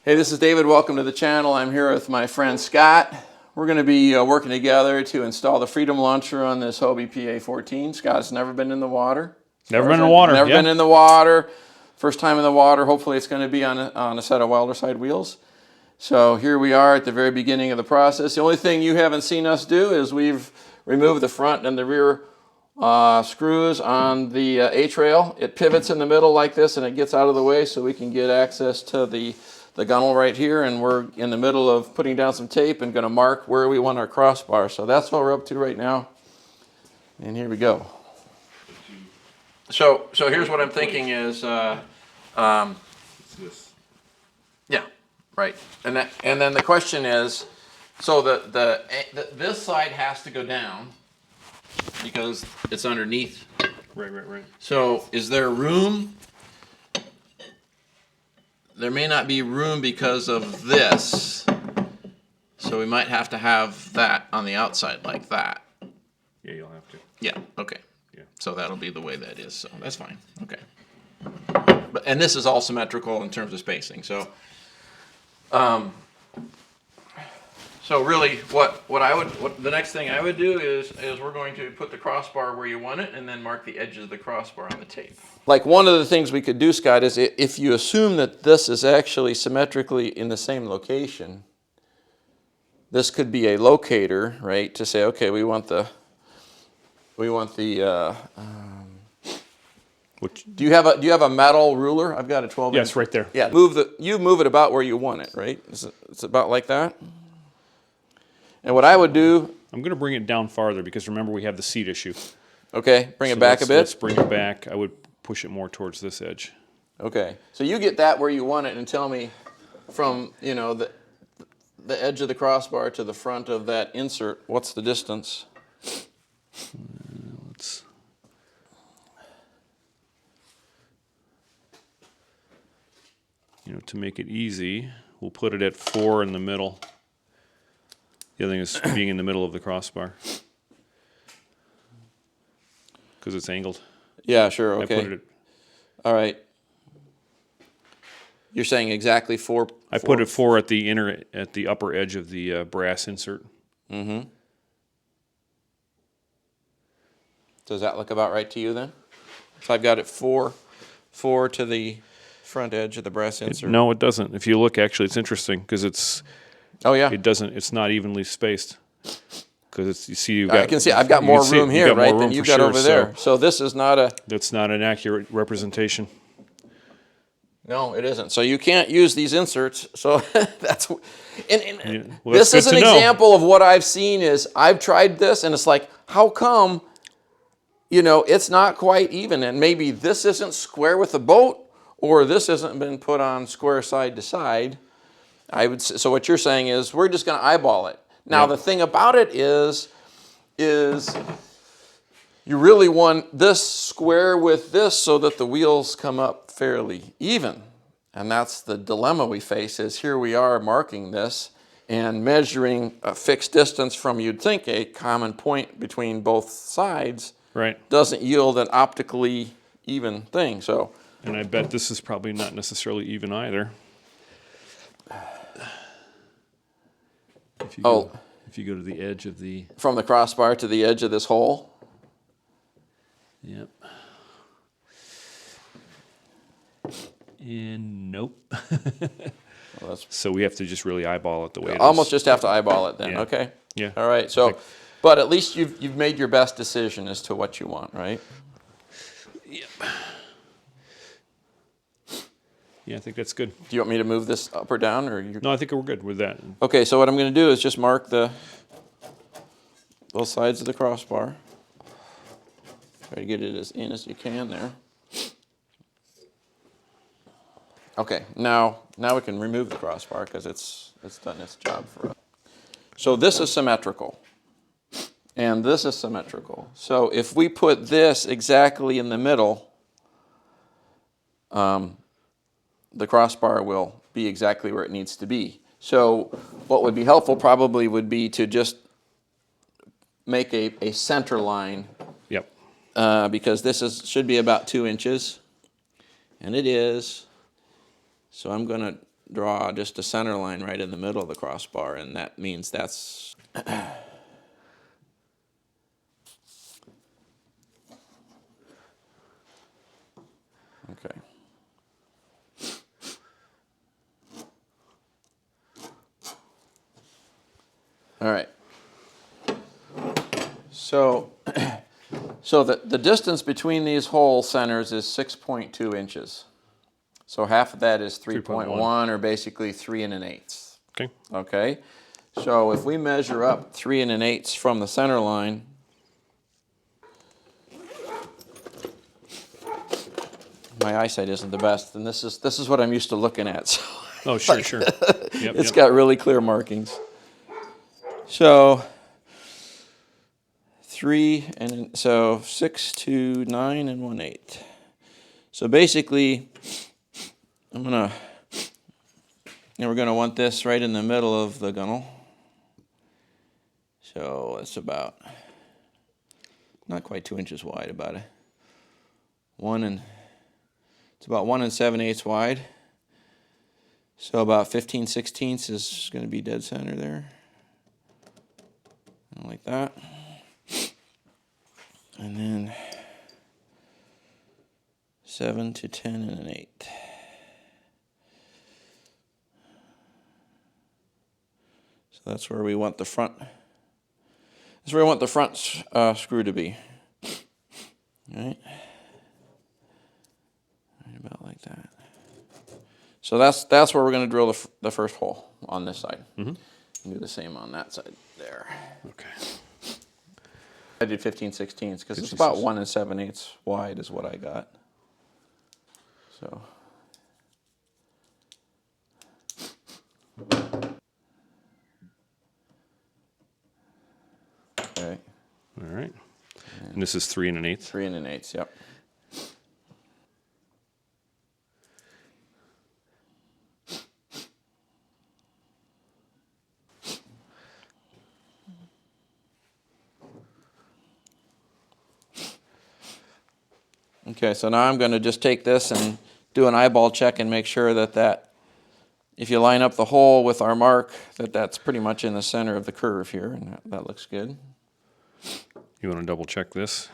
Hey, this is David. Welcome to the channel. I'm here with my friend Scott. We're going to be working together to install the Freedom Launcher on this Hobie PA 14. Scott's never been in the water. Never been in the water. Never been in the water. First time in the water. Hopefully it's going to be on a set of welder side wheels. So here we are at the very beginning of the process. The only thing you haven't seen us do is we've removed the front and the rear screws on the A-trail. It pivots in the middle like this and it gets out of the way so we can get access to the gunnel right here, and we're in the middle of putting down some tape and going to mark where we want our crossbar. So that's what we're up to right now. And here we go. So here's what I'm thinking is, yeah, right. And then the question is, so this side has to go down because it's underneath. Right. So is there room? There may not be room because of this, so we might have to have that on the outside like that. Yeah, you'll have to. Yeah, okay. Yeah. So that'll be the way that is, so that's fine, okay. And this is all symmetrical in terms of spacing, so really the next thing I would do is we're going to put the crossbar where you want it and then mark the edges of the crossbar on the tape. Like one of the things we could do, Scott, is if you assume that this is actually symmetrically in the same location, this could be a locator, right? To say, okay, we want the do you have a metal ruler? I've got a 12 inch. Yes, right there. Yeah, you move it about where you want it, right? It's about like that. And what I would do, I'm going to bring it down farther because remember we have the seat issue. Okay, bring it back a bit. Let's bring it back. I would push it more towards this edge. Okay, so you get that where you want it and tell me from, the edge of the crossbar to the front of that insert, what's the distance? To make it easy, we'll put it at 4 in the middle. The other thing is being in the middle of the crossbar because it's angled. Yeah, sure. Okay. I put it all right. You're saying exactly 4. I put it 4 at the upper edge of the brass insert. Mm-hmm. Does that look about right to you then? So I've got it 4 to the front edge of the brass insert. No, it doesn't. If you look, actually, it's interesting because it's. Oh yeah. It doesn't. It's not evenly spaced. Because you see, you've got. I can see. I've got more room here, right, than you've got over there. So this is not a. That's not an accurate representation. No, it isn't. So you can't use these inserts. So that's. And well, this is an example of what I've seen. Is I've tried this, and it's like, how come? It's not quite even, and maybe this isn't square with the boat, or this hasn't been put on square side to side. So what you're saying is we're just going to eyeball it. Now The thing about it is you really want this square with this so that the wheels come up fairly even. And that's the dilemma we face is here we are marking this and measuring a fixed distance from, you'd think, a common point between both sides. Right. Doesn't yield an optically even thing. So. And I bet this is probably not necessarily even either. If you go to the edge of the... From the crossbar to the edge of this hole? Yep. And nope. Well, so we have to just really eyeball it the way it is. Almost just have to eyeball it then, Yeah. Okay. Yeah. All right, so, but at least you've made your best decision as to what you want, right? Yep. Yeah, I think that's good. Do you want me to move this up or down? No, I think we're good with that. Okay, so what I'm going to do is just mark both sides of the crossbar. Try to get it as in as you can there. Okay, now we can remove the crossbar because it's done its job for us. So this is symmetrical, and this is symmetrical. So if we put this exactly in the middle, the crossbar will be exactly where it needs to be. So what would be helpful probably would be to just make a center line. Yep. Because this should be about 2 inches, and it is. So I'm going to draw just a center line right in the middle of the crossbar, and that means that's okay. All right. So, the distance between these hole centers is 6.2 inches. So half of that is 3.1, or basically 3 1/8. Okay. Okay. So if we measure up 3 1/8 from the center line, my eyesight isn't the best, and this is what I'm used to looking at. So Oh, sure, sure. Yep, it's got really clear markings. So 6 to 9 1/8. So basically, we're gonna want this right in the middle of the gunnel. So it's about not quite 2 inches wide, it's about 1 7/8 wide. So about 15/16 is going to be dead center there. Like that. And then 7 to 10 1/8. So that's where we want the front. That's where we want the front screw to be. All right. Right about like that. So that's where we're going to drill the first hole on this side. Mm-hmm. And do the same on that side there. Okay. I did 15/16 because it's about 1 7/8 wide is what I got. So. Okay. All right. And this is 3 1/8. 3 1/8. Yep. Okay, so now I'm going to just take this and do an eyeball check and make sure that if you line up the hole with our mark, that's pretty much in the center of the curve here, and that looks good. You want to double check this?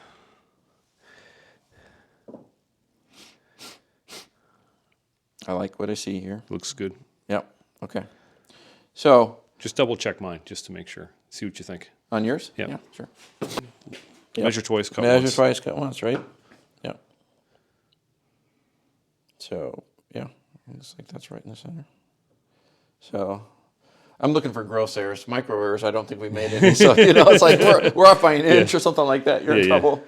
I like what I see here. Looks good. Yep. Okay. So just double check mine just to make sure. See what you think. On yours? Yep. Yeah, sure. Measure twice, cut once. once. Measure twice, cut once, right? Yeah. So, yeah, looks like that's right in the center. So, I'm looking for gross errors. Micro errors, I don't think we made any. So, it's like we're off by an inch or something like that. You're in trouble.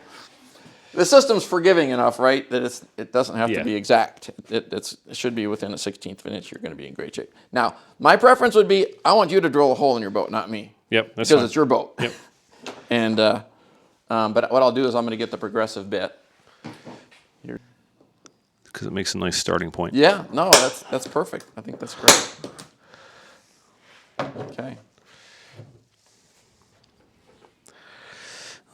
The system's forgiving enough, right, that it doesn't have to be exact. It should be within a 16th of an inch. You're going to be in great shape. Now, my preference would be I want you to drill a hole in your boat, not me. Yep, that's because fine. it's your boat. Yep. And but what I'll do is I'm going to get the progressive bit. Because it makes a nice starting point. Yeah, no, that's perfect. I think that's great. Okay.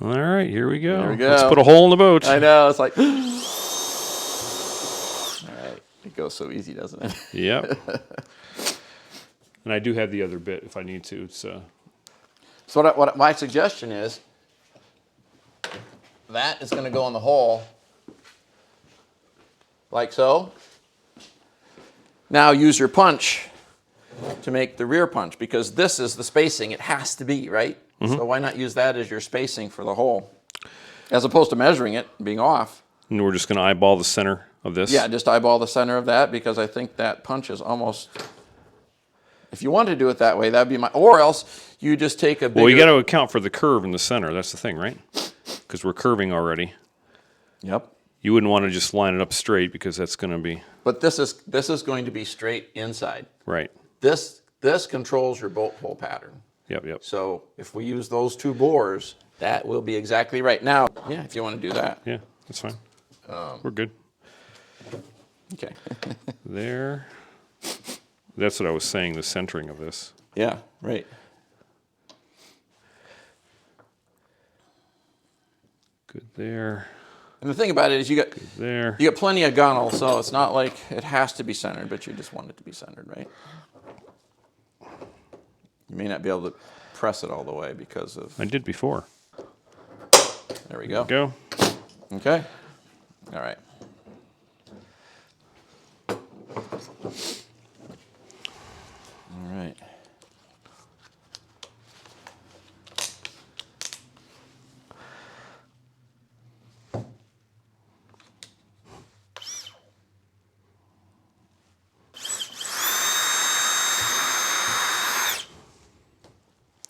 All right, here we go. There we go. Let's put a hole in the boat. I know, it's like, all right, it goes so easy, doesn't it? Yep. And I do have the other bit if I need to. So what my suggestion is, that is going to go in the hole like so. Now use your punch to make the rear punch, because this is the spacing it has to be, right? Mm-hmm. So why not use that as your spacing for the hole, as opposed to measuring it and being off. And we're just going to eyeball the center of this? Yeah, just eyeball the center of that, because I think that punch is almost, if you want to do it that way, that'd be or else you just take a bigger... Well, you got to account for the curve in the center. That's the thing, right? Because we're curving already. Yep. You wouldn't want to just line it up straight, because that's going to be... But this is going to be straight inside. Right. This controls your bolt hole pattern. Yep, yep. So if we use those two bores, that will be exactly right. Now, yeah, if you want to do that. Yeah, that's fine. We're good. Okay. There. That's what I was saying, the centering of this. Yeah, right. Good there. And the thing about it is you there. got plenty of gunnel, so it's not like it has to be centered, but you just want it to be centered, right? You may not be able to press it all the way because of... I did before. There we go. Go. Okay. All right. All right.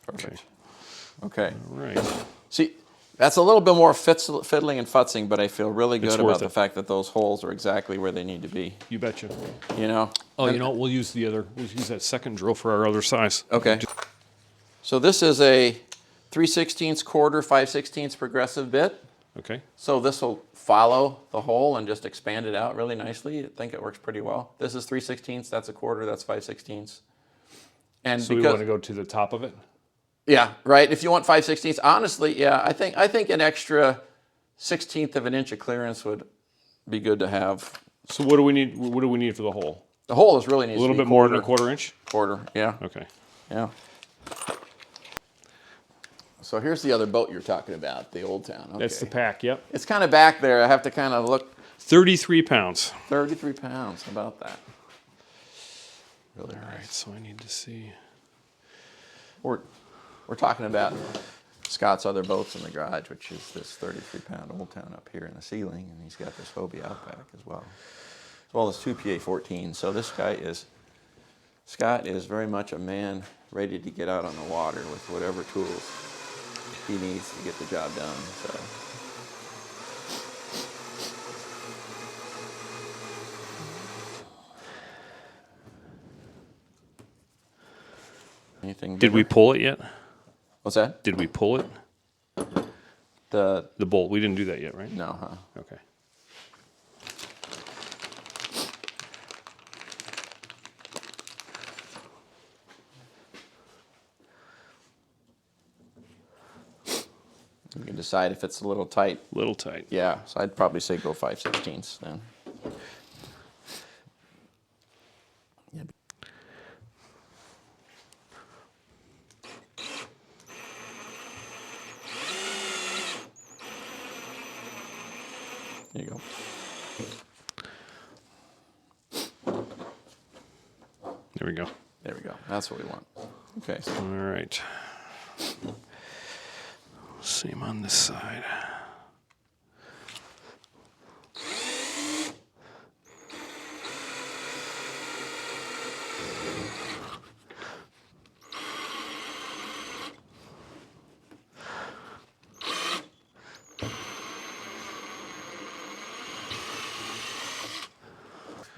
Perfect. Okay. All right. See, that's a little bit more fiddling and futzing, but I feel really good worth about the it. fact that those holes are exactly where they need to be. You betcha. You know? Oh, you know what? We'll use that second drill for our other size. Okay. So this is a 3/16 quarter, 5/16 progressive bit. Okay. So this will follow the hole and just expand it out really nicely. I think it works pretty well. This is 3/16, that's a quarter, that's 5/16. And So we want to go to the top of it? yeah, right. If you want 5/16, honestly, yeah, I think an extra 1/16 of an inch of clearance would be good to have. So what do we need? What do we need for the hole? The hole is really needs A little to be bit more than a quarter inch? Quarter, yeah. Okay. Yeah. So here's the other boat you're talking about, the Old Town. Okay. That's the pack, yep. It's kind of back there. I have to kind of look. 33 pounds. 33 pounds. How about that? Really All right, so I need to see. We're talking about Scott's other boats in the garage, which is this 33-pound Old Town up here in the ceiling, and he's got this Hobie Outback as well as two PA-14. So this guy Scott is very much a man ready to get out on the water with whatever tools he needs to get the job done. So. Anything Did we pull it yet? What's that? Did we pull it? The bolt. We didn't do that yet, right? No, huh? Okay. You can decide if it's a little tight. Little tight. Yeah, so I'd probably say go 5/16 then. Yeah. There you go. There we go. There we go. That's what we want. Okay. So All right. Same on this side.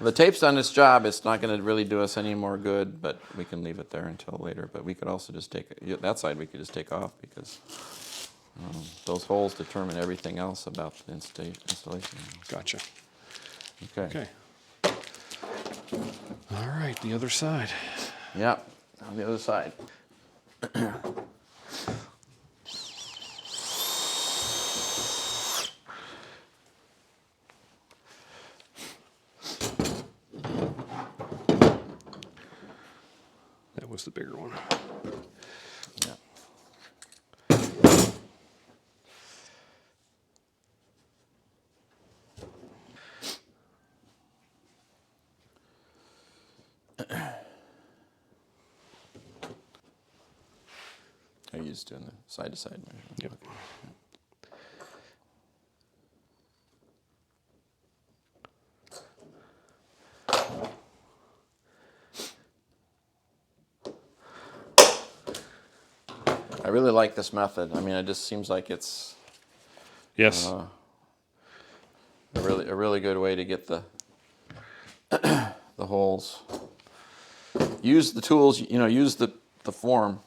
the tape's done its job. It's not going to really do us any more good, but we can leave it there until later. But we could also just take it, that side we could just take off because those holes determine everything else about the installation. Gotcha. Okay. Okay. All right, the other side. Yeah, on the other side. That was the bigger one. Yeah. Are you just doing the side-to-side measurement? Yep. Okay. I really like this method. I mean, it just seems like it's Yes. a really good way to get the the holes. Use the tools, use the form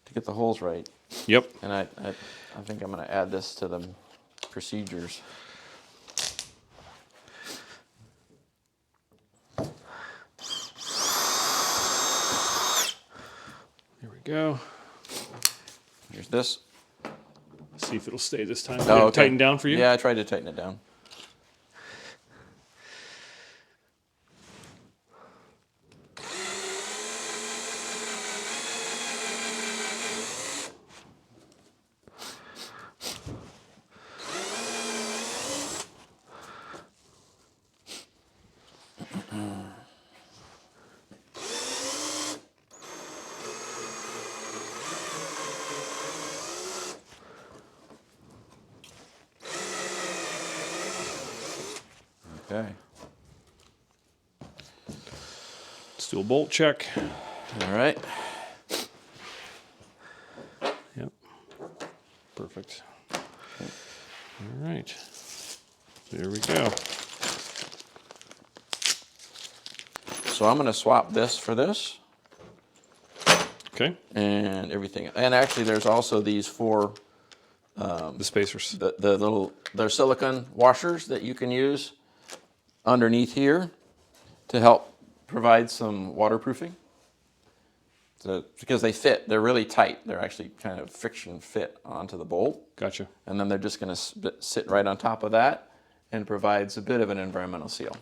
to get the holes right. Yep. And I think I'm going to add this to the procedures. Here we go. Here's this. See if it'll stay this time. Oh, Did it okay. tighten down for you? Yeah, I tried to tighten it down. Okay. Let's do a bolt check. All right. Yep. Perfect. All right. There we go. So I'm going to swap this for this. Okay. And everything. And actually, there's also these four, The spacers. the little, they're silicone washers that you can use underneath here to help provide some waterproofing. So, because they fit, they're really tight. They're actually kind of friction fit onto the bolt. Gotcha. And then they're just going to sit right on top of that and provides a bit of an environmental seal.